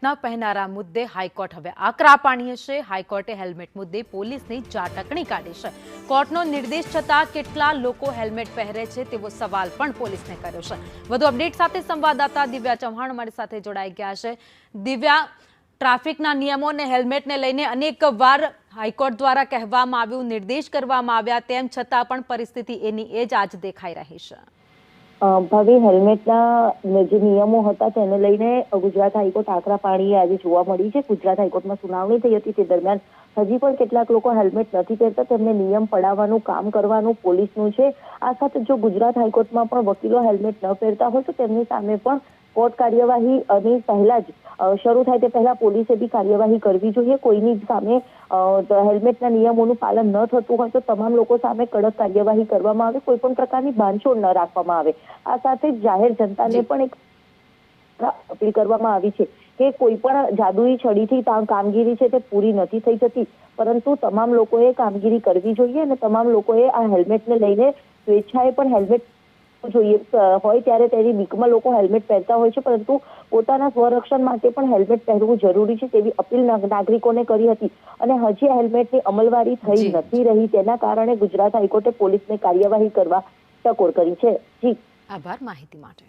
Helmet ન પહેરનારા મુદ્દે high court હવે આકરા પાણીએ છે। હાઈકોર્ટે હેલ્મેટ મુદ્દે પોલીસની ચાટકણી કાઢી છે। કોર્ટનો નિર્દેશ છતાં કેટલા લોકો હેલ્મેટ પહેરે છે તેવો સવાલ પણ પોલીસને કર્યો છે। વધુ અપડેટ સાથે સંવાદદાતા દિવ્યા ચૌહાણ અમારી સાથે જોડાઈ ગયા છે। દિવ્યા, ટ્રાફિકના નિયમો અને હેલ્મેટને લઈને અનેક વાર હાઈકોર્ટ દ્વારા કહેવામાં આવ્યું, નિર્દેશ કરવામાં આવ્યા, તેમ છતાં પણ પરિસ્થિતિ એની એ જ આજ દેખાઈ રહી છે। ભાવે હેલ્મેટના જે નિયમો હતા તેને લઈને ગુજરાત હાઈકોર્ટ આકરા પાણીએ આજે જોવા મળી છે। ગુજરાત હાઈકોર્ટમાં સુનાવણી થઈ હતી તે દરમિયાન હજી પણ કેટલાક લોકો હેલ્મેટ નથી પહેરતા, તેમને નિયમ પડાવવાનું કામ કરવાનું પોલીસનું છે। આ સાથે જો ગુજરાત હાઈકોર્ટમાં પણ વકીલો હેલ્મેટ ન પહેરતા હોય તો તેમની સામે પણ કોર્ટ કાર્યવાહી અને પહેલા જ શરૂ થાય તે પહેલા પોલીસે બી કાર્યવાહી કરવી જોઈએ। કોઈની સામે હેલ્મેટના નિયમોનું પાલન ન થતું હોય તો તમામ લોકો સામે કડક કાર્યવાહી કરવામાં આવે, કોઈ પણ પ્રકારની બાંધછોડ ન રાખવામાં આવે। આ સાથે જાહેર જનતાને પણ એક અપીલ કરવામાં આવી છે કે કોઈ પણ જાદુઈ છડીથી કામગીરી છે તે પૂરી નથી થઈ જતી, પરંતુ તમામ લોકોએ કામગીરી કરવી જોઈએ અને તમામ લોકોએ આ હેલ્મેટને લઈને સ્વેચ્છાએ પણ હેલ્મેટ જોઈએ હોય ત્યારે તેની બીકમાં લોકો હેલ્મેટ પહેરતા હોય છે, પરંતુ પોતાના સ્વરક્ષણ માટે પણ હેલ્મેટ પહેરવું જરૂરી છે તેવી અપીલ નાગરિકોને કરી હતી અને હજી હેલ્મેટની અમલવારી થઈ નથી રહી, તેના કારણે ગુજરાત હાઈકોર્ટે પોલીસને કાર્યવાહી કરવા ટકોર કરી છે। જી, આભાર માહિતી માટે।